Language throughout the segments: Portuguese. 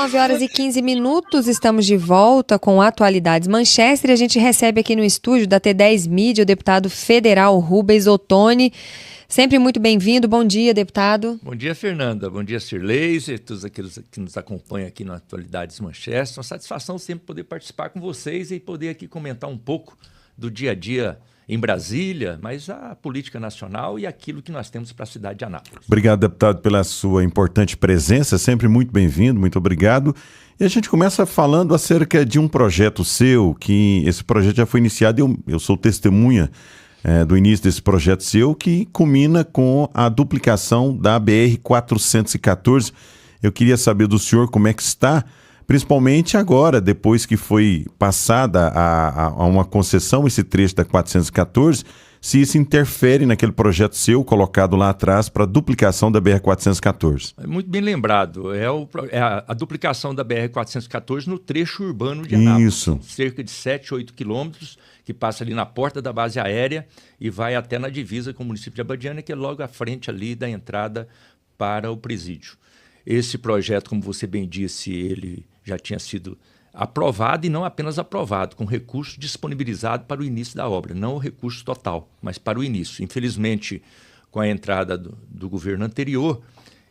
9h15, estamos de volta com Atualidades Manchester. A gente recebe aqui no estúdio da T10 Mídia o deputado federal Rubens Ottoni. Sempre muito bem-vindo. Bom dia, deputado. Bom dia, Fernanda. Bom dia, Cirlei e todos aqueles que nos acompanham aqui no Atualidades Manchester. Uma satisfação sempre poder participar com vocês e poder aqui comentar um pouco do dia a dia em Brasília, mas a política nacional e aquilo que nós temos para a cidade de Anápolis. Obrigado, deputado, pela sua importante presença, sempre muito bem-vindo, muito obrigado. E a gente começa falando acerca de um projeto seu, que esse projeto já foi iniciado, eu sou testemunha do início desse projeto seu, que culmina com a duplicação da BR-414. Eu queria saber do senhor como é que está, principalmente agora, depois que foi passada a uma concessão esse trecho da 414, se isso interfere naquele projeto seu colocado lá atrás para a duplicação da BR-414. Muito bem lembrado, a duplicação da BR-414 no trecho urbano de Anápolis. Isso. Cerca de 7, 8 quilômetros, que passa ali na porta da base aérea e vai até na divisa com o município de Abadiânia, que é logo à frente ali da entrada para o presídio. Esse projeto, como você bem disse, ele já tinha sido aprovado e não apenas aprovado, com recurso disponibilizado para o início da obra, não o recurso total, mas para o início. Infelizmente, com a entrada do governo anterior,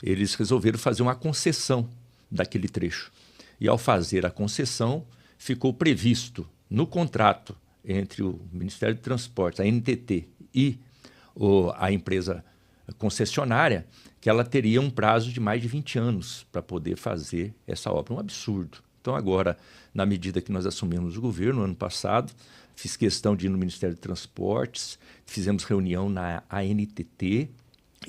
eles resolveram fazer uma concessão daquele trecho. E ao fazer a concessão, ficou previsto no contrato entre o Ministério do Transporte, a NTT e a empresa concessionária, que ela teria um prazo de mais de 20 anos para poder fazer essa obra. Um absurdo. Então agora, na medida que nós assumimos o governo, no ano passado, fiz questão de ir no Ministério de Transportes, fizemos reunião na ANTT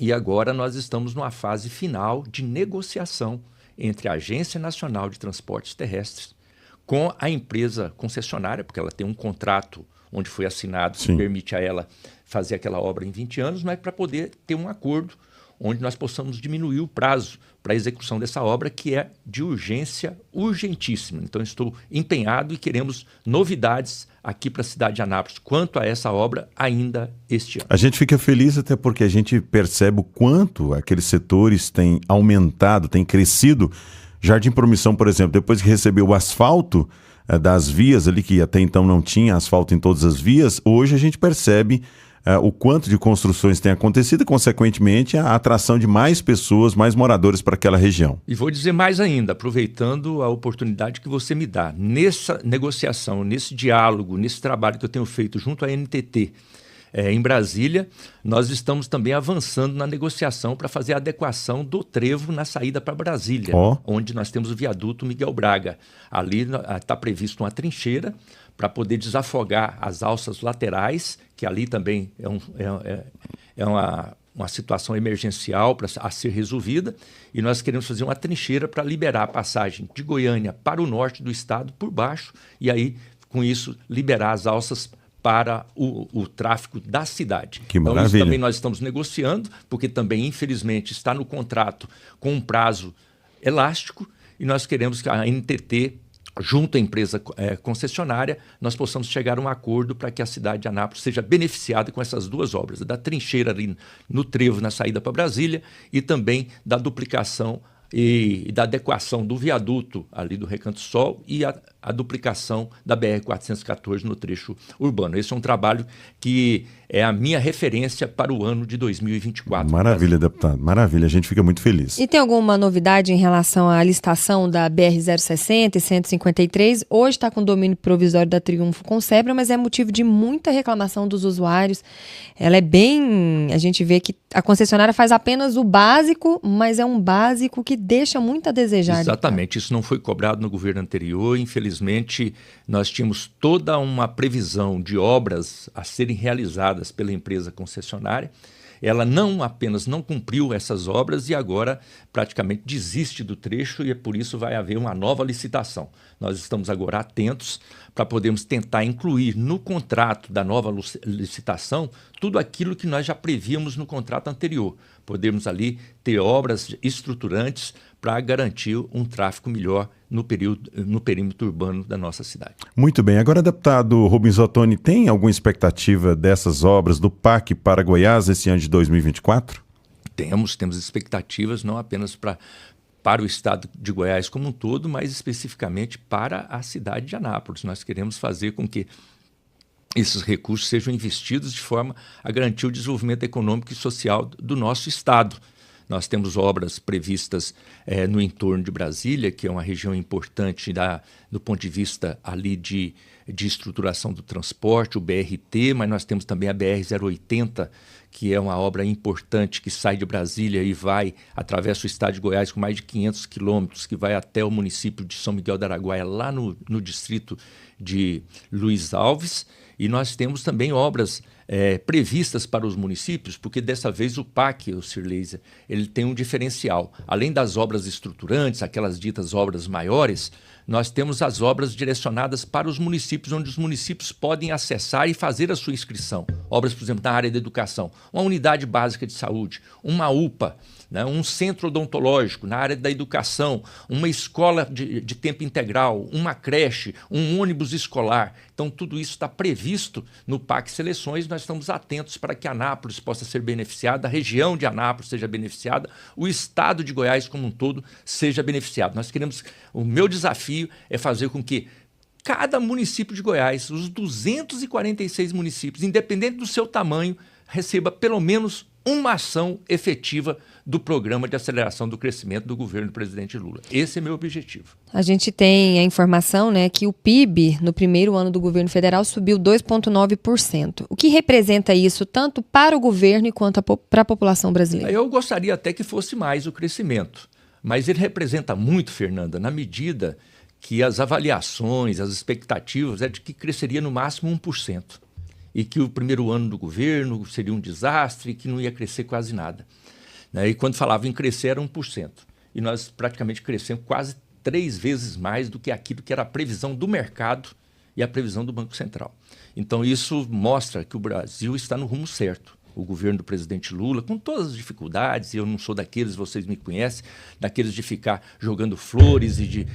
e agora nós estamos numa fase final de negociação entre a Agência Nacional de Transportes Terrestres com a empresa concessionária, porque ela tem um contrato onde foi assinado que permite a ela fazer aquela obra em 20 anos, mas para poder ter um acordo onde nós possamos diminuir o prazo para a execução dessa obra, que é de urgência urgentíssima. Então, estou empenhado e queremos novidades aqui para a cidade de Anápolis quanto a essa obra ainda este ano. A gente fica feliz até porque a gente percebe o quanto aqueles setores têm aumentado, têm crescido. Jardim Promissão, por exemplo, depois que recebeu o asfalto das vias ali, que até então não tinha asfalto em todas as vias, hoje a gente percebe o quanto de construções tem acontecido e, consequentemente, a atração de mais pessoas, mais moradores para aquela região. E vou dizer mais ainda, aproveitando a oportunidade que você me dá, nessa negociação, nesse diálogo, nesse trabalho que eu tenho feito junto à NTT em Brasília, nós estamos também avançando na negociação para fazer a adequação do trevo na saída para Brasília, onde nós temos o viaduto Miguel Braga. Ali está previsto uma trincheira para poder desafogar as alças laterais, que ali também é uma situação emergencial a ser resolvida, e nós queremos fazer uma trincheira para liberar a passagem de Goiânia para o norte do estado por baixo, e aí, com isso, liberar as alças para o tráfego da cidade. Que maravilha. Então, isso também nós estamos negociando, porque também, infelizmente, está no contrato com um prazo elástico, e nós queremos que a NTT, junto à empresa concessionária, nós possamos chegar a um acordo para que a cidade de Anápolis seja beneficiada com essas duas obras, da trincheira ali no trevo na saída para Brasília e também da duplicação e da adequação do viaduto ali do Recanto Sol e a duplicação da BR-414 no trecho urbano. Esse é um trabalho que é a minha referência para o ano de 2024. Maravilha, deputado. Maravilha. A gente fica muito feliz. E tem alguma novidade em relação à licitação da BR-060 e 153? Hoje está com domínio provisório da Triunfo Concebra, mas é motivo de muita reclamação dos usuários. Ela é bem... A gente vê que a concessionária faz apenas o básico, mas é um básico que deixa muito a desejar. Exatamente. Isso não foi cobrado no governo anterior. Infelizmente, nós tínhamos toda uma previsão de obras a serem realizadas pela empresa concessionária. Ela não apenas não cumpriu essas obras e agora praticamente desiste do trecho e por isso vai haver uma nova licitação. Nós estamos agora atentos para podermos tentar incluir no contrato da nova licitação tudo aquilo que nós já prevíamos no contrato anterior. Podemos ali ter obras estruturantes para garantir um tráfego melhor no perímetro urbano da nossa cidade. Muito bem. Agora, deputado Rubens Ottoni, tem alguma expectativa dessas obras do PAC para Goiás esse ano de 2024? Temos expectativas não apenas para para o estado de Goiás como um todo, mas especificamente para a cidade de Anápolis. Nós queremos fazer com que esses recursos sejam investidos de forma a garantir o desenvolvimento econômico e social do nosso estado. Nós temos obras previstas no entorno de Brasília, que é uma região importante do ponto de vista ali de estruturação do transporte, o BRT, mas nós temos também a BR-080, que é uma obra importante que sai de Brasília e vai, atravessa o estado de Goiás com mais de 500 quilômetros, que vai até o município de São Miguel do Araguaia, lá no distrito de Luiz Alves. E nós temos também obras previstas para os municípios, porque dessa vez o PAC, o Sir Laser, ele tem um diferencial. Além das obras estruturantes, aquelas ditas obras maiores, nós temos as obras direcionadas para os municípios, onde os municípios podem acessar e fazer a sua inscrição. Obras, por exemplo, na área da educação, uma unidade básica de saúde, uma UPA, né, um centro odontológico, na área da educação, uma escola de tempo integral, uma creche, um ônibus escolar. Então, tudo isso está previsto no PAC Seleções. Nós estamos atentos para que Anápolis possa ser beneficiada, a região de Anápolis seja beneficiada, o estado de Goiás como um todo seja beneficiado. Nós queremos, o meu desafio é fazer com que cada município de Goiás, os 246 municípios, independente do seu tamanho, receba pelo menos uma ação efetiva do Programa de Aceleração do Crescimento do governo do presidente Lula. Esse é meu objetivo. A gente tem a informação, né, que o PIB no primeiro ano do governo federal subiu 2,9%. O que representa isso tanto para o governo quanto para a população brasileira? Eu gostaria até que fosse mais o crescimento, mas ele representa muito, Fernanda, na medida que as avaliações, as expectativas é de que cresceria no máximo 1%. E que o primeiro ano do governo seria um desastre, que não ia crescer quase nada. E quando falava em crescer era 1%. E nós praticamente crescemos quase 3 vezes mais do que aquilo que era a previsão do mercado e a previsão do Banco Central. Então isso mostra que o Brasil está no rumo certo. O governo do presidente Lula, com todas as dificuldades, e eu não sou daqueles, vocês me conhecem, daqueles de ficar jogando flores e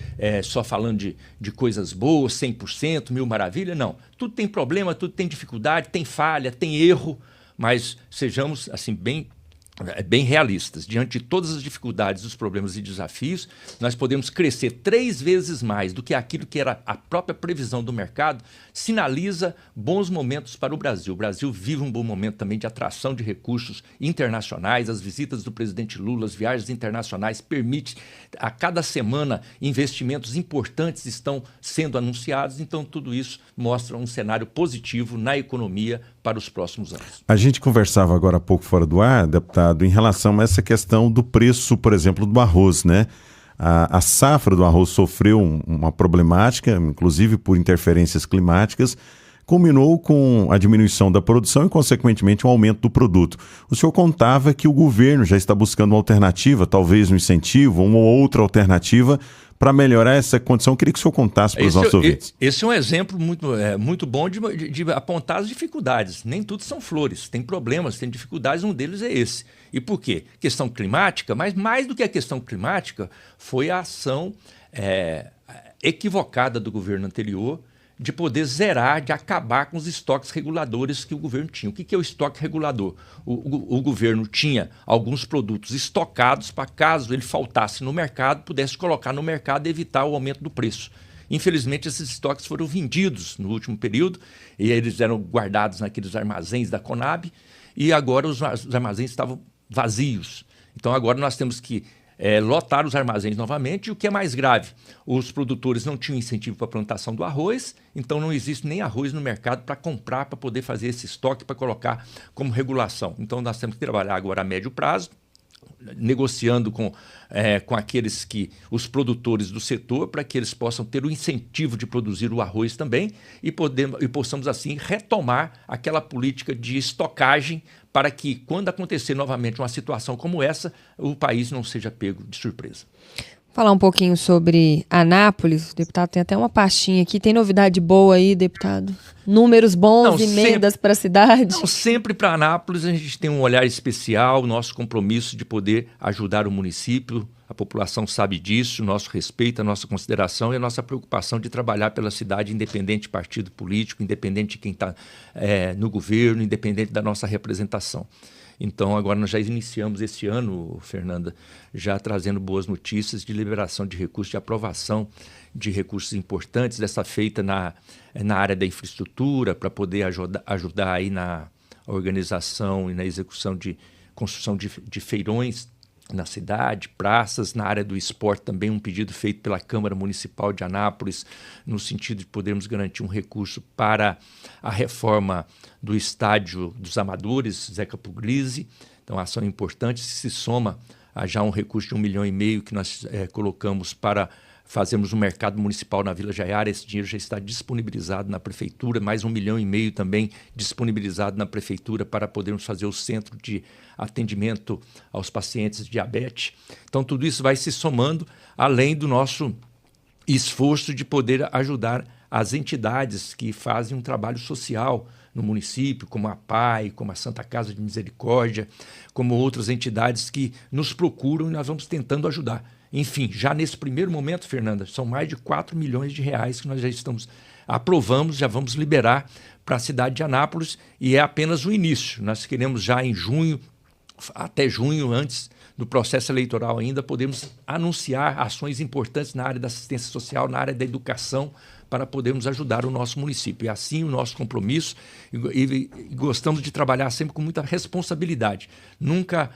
só falando de coisas boas, 100%, mil maravilha, não. Tudo tem problema, tudo tem dificuldade, tem falha, tem erro, mas sejamos assim bem realistas. Diante de todas as dificuldades, os problemas e desafios, nós podemos crescer 3 vezes mais do que aquilo que era a própria previsão do mercado, sinaliza bons momentos para o Brasil. O Brasil vive um bom momento também de atração de recursos internacionais, as visitas do presidente Lula, as viagens internacionais permitem, a cada semana, investimentos importantes estão sendo anunciados, então tudo isso mostra um cenário positivo na economia para os próximos anos. A gente conversava agora há pouco fora do ar, deputado, em relação a essa questão do preço, por exemplo, do arroz, né? A safra do arroz sofreu uma problemática, inclusive por interferências climáticas, culminou com a diminuição da produção e, consequentemente, um aumento do produto. O senhor contava que o governo já está buscando uma alternativa, talvez um incentivo, uma ou outra alternativa para melhorar essa condição. Eu queria que o senhor contasse para os nossos ouvintes. Esse é um exemplo muito bom de apontar as dificuldades. Nem tudo são flores, tem problemas, tem dificuldades, um deles é esse. E por quê? Questão climática, mas mais do que a questão climática, foi a ação equivocada do governo anterior de poder zerar, de acabar com os estoques reguladores que o governo tinha. O que é o estoque regulador? O governo tinha alguns produtos estocados para, caso ele faltasse no mercado, pudesse colocar no mercado e evitar o aumento do preço. Infelizmente, esses estoques foram vendidos no último período e eles eram guardados naqueles armazéns da Conab e agora os armazéns estavam vazios. Então agora nós temos que lotar os armazéns novamente. E o que é mais grave, os produtores não tinham incentivo para a plantação do arroz, então não existe nem arroz no mercado para comprar, para poder fazer esse estoque, para colocar como regulação. Então nós temos que trabalhar agora a médio prazo, negociando com aqueles os produtores do setor, para que eles possam ter o incentivo de produzir o arroz também e possamos assim retomar aquela política de estocagem para que, quando acontecer novamente uma situação como essa, o país não seja pego de surpresa. Falar um pouquinho sobre Anápolis. O deputado tem até uma pastinha aqui. Tem novidade boa aí, deputado? Números bons, emendas para a cidade? Não, sempre para Anápolis a gente tem um olhar especial, nosso compromisso de poder ajudar o município. A população sabe disso, nosso respeito, a nossa consideração e a nossa preocupação de trabalhar pela cidade, independente de partido político, independente de quem está no governo, independente da nossa representação. Então, agora nós já iniciamos esse ano, Fernanda, já trazendo boas notícias de liberação de recursos, de aprovação de recursos importantes, dessa feita na área da infraestrutura, para poder ajudar aí na organização e na execução de construção de feirões na cidade, praças, na área do esporte também um pedido feito pela Câmara Municipal de Anápolis, no sentido de podermos garantir um recurso para a reforma do estádio dos Amadores, Zeca Puglisi. Então, a ação importante se soma a já um recurso de 1,5 milhão que nós colocamos para fazermos um mercado municipal na Vila Jaiara. Esse dinheiro já está disponibilizado na Prefeitura, mais 1,5 milhão também disponibilizado na Prefeitura para podermos fazer o centro de atendimento aos pacientes de diabetes. Então, tudo isso vai se somando, além do nosso esforço de poder ajudar as entidades que fazem um trabalho social no município, como a PAI, como a Santa Casa de Misericórdia, como outras entidades que nos procuram e nós vamos tentando ajudar. Enfim, já nesse primeiro momento, Fernanda, são mais de 4 milhões de reais que nós já aprovamos, já vamos liberar para a cidade de Anápolis, e é apenas o início. Nós queremos já em junho, até junho, antes do processo eleitoral ainda, podemos anunciar ações importantes na área da assistência social, na área da educação, para podermos ajudar o nosso município. E assim o nosso compromisso, e gostamos de trabalhar sempre com muita responsabilidade. Nunca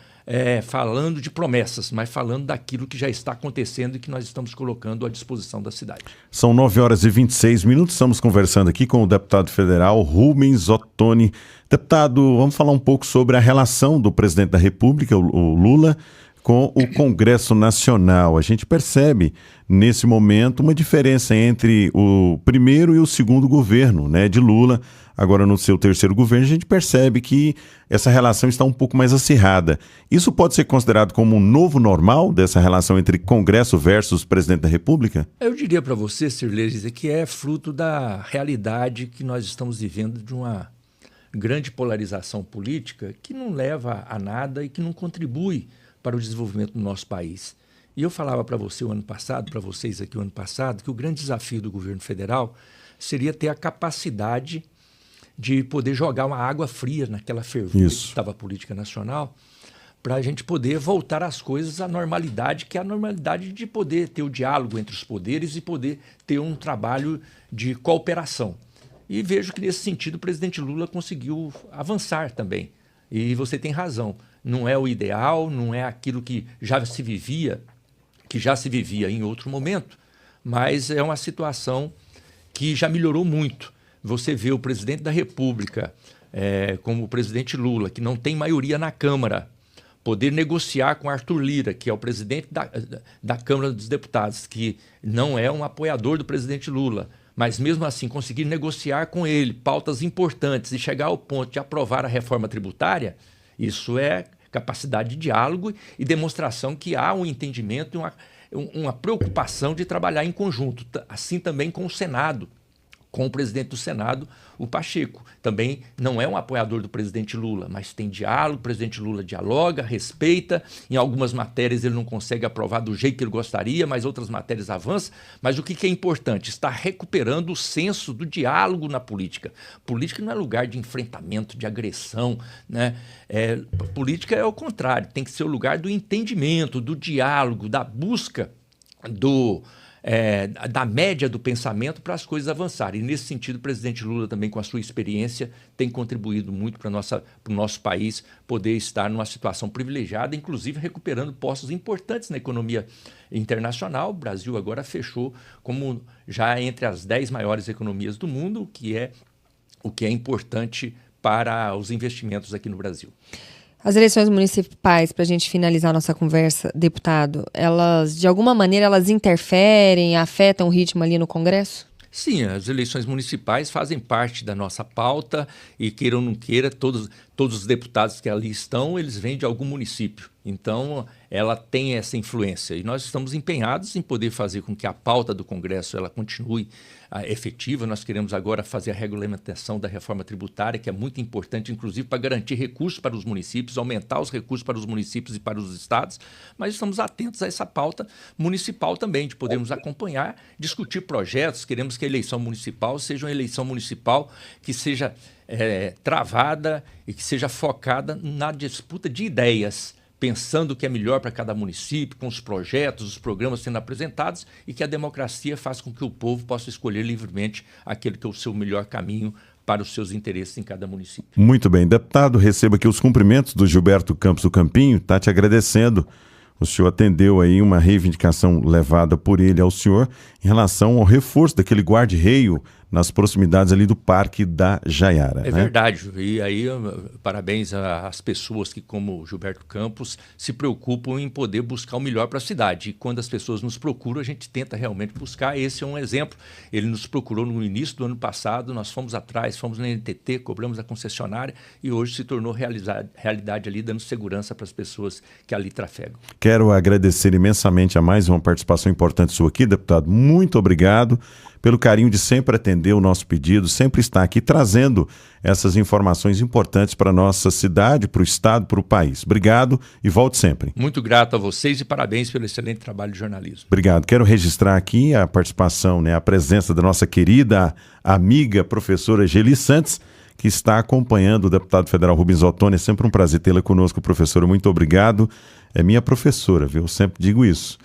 falando de promessas, mas falando daquilo que já está acontecendo e que nós estamos colocando à disposição da cidade. São 9h26, estamos conversando aqui com o deputado federal Rubens Ottoni. Deputado, vamos falar um pouco sobre a relação do presidente da República, o Lula, com o Congresso Nacional. A gente percebe, nesse momento, uma diferença entre o primeiro e o segundo governo, né, de Lula. Agora, no seu terceiro governo, a gente percebe que essa relação está um pouco mais acirrada. Isso pode ser considerado como um novo normal dessa relação entre Congresso versus presidente da República? Eu diria para você, Cirlei, que é fruto da realidade que nós estamos vivendo, de uma grande polarização política que não leva a nada e que não contribui para o desenvolvimento do nosso país. E eu falava para você o ano passado, para vocês aqui o ano passado, que o grande desafio do governo federal seria ter a capacidade de poder jogar uma água fria naquela fervura que estava a política nacional, para a gente poder voltar as coisas à normalidade, que é a normalidade de poder ter o diálogo entre os poderes e poder ter um trabalho de cooperação. E vejo que, nesse sentido, o presidente Lula conseguiu avançar também. E você tem razão, não é o ideal, não é aquilo que já se vivia em outro momento, mas é uma situação que já melhorou muito. Você vê o presidente da República, como o presidente Lula, que não tem maioria na Câmara, poder negociar com Arthur Lira, que é o presidente da Câmara dos Deputados, que não é um apoiador do presidente Lula, mas mesmo assim conseguir negociar com ele pautas importantes e chegar ao ponto de aprovar a reforma tributária, isso é capacidade de diálogo e demonstração que há um entendimento e uma preocupação de trabalhar em conjunto, assim também com o Senado, com o presidente do Senado, o Pacheco. Também não é um apoiador do presidente Lula, mas tem diálogo, o presidente Lula dialoga, respeita, em algumas matérias ele não consegue aprovar do jeito que ele gostaria, mas outras matérias avançam. Mas o que é importante? Está recuperando o senso do diálogo na política. Política não é lugar de enfrentamento, de agressão, né? Política é o contrário, tem que ser o lugar do entendimento, do diálogo, da busca da média do pensamento para as coisas avançarem. E, nesse sentido, o presidente Lula também, com a sua experiência, tem contribuído muito para o nosso país poder estar numa situação privilegiada, inclusive recuperando postos importantes na economia internacional. O Brasil agora fechou como já entre as 10 maiores economias do mundo, o que é importante para os investimentos aqui no Brasil. As eleições municipais, para a gente finalizar nossa conversa, deputado, elas, de alguma maneira, elas interferem, afetam o ritmo ali no Congresso? Sim, as eleições municipais fazem parte da nossa pauta e, queira ou não queira, todos os deputados que ali estão, eles vêm de algum município. Então, ela tem essa influência e nós estamos empenhados em poder fazer com que a pauta do Congresso ela continue efetiva. Nós queremos agora fazer a regulamentação da reforma tributária, que é muito importante, inclusive para garantir recursos para os municípios, aumentar os recursos para os municípios e para os estados, mas estamos atentos a essa pauta municipal também, de podermos acompanhar, discutir projetos. Queremos que a eleição municipal seja uma eleição municipal que seja travada e que seja focada na disputa de ideias, pensando o que é melhor para cada município, com os projetos, os programas sendo apresentados, e que a democracia faça com que o povo possa escolher livremente aquele que é o seu melhor caminho para os seus interesses em cada município. Muito bem. Deputado, receba aqui os cumprimentos do Gilberto Campos do Campinho, está te agradecendo. O senhor atendeu aí uma reivindicação levada por ele ao senhor em relação ao reforço daquele guarda-reio nas proximidades ali do Parque da Jaiara. É verdade. E aí, parabéns às pessoas que, como o Gilberto Campos, se preocupam em poder buscar o melhor para a cidade. E quando as pessoas nos procuram, a gente tenta realmente buscar. Esse é um exemplo. Ele nos procurou no início do ano passado, nós fomos atrás, fomos na NTT, cobramos a concessionária e hoje se tornou realidade ali, dando segurança para as pessoas que ali trafegam. Quero agradecer imensamente a mais uma participação importante sua aqui, deputado. Muito obrigado pelo carinho de sempre atender o nosso pedido, sempre estar aqui trazendo essas informações importantes para a nossa cidade, para o estado, para o país. Obrigado e volte sempre. Muito grato a vocês e parabéns pelo excelente trabalho de jornalismo. Obrigado. Quero registrar aqui a participação, a presença da nossa querida amiga professora Geli Santos, que está acompanhando o deputado federal Rubens Ottoni. É sempre um prazer tê-la conosco, professora. Muito obrigado. É minha professora, viu? Eu sempre digo isso.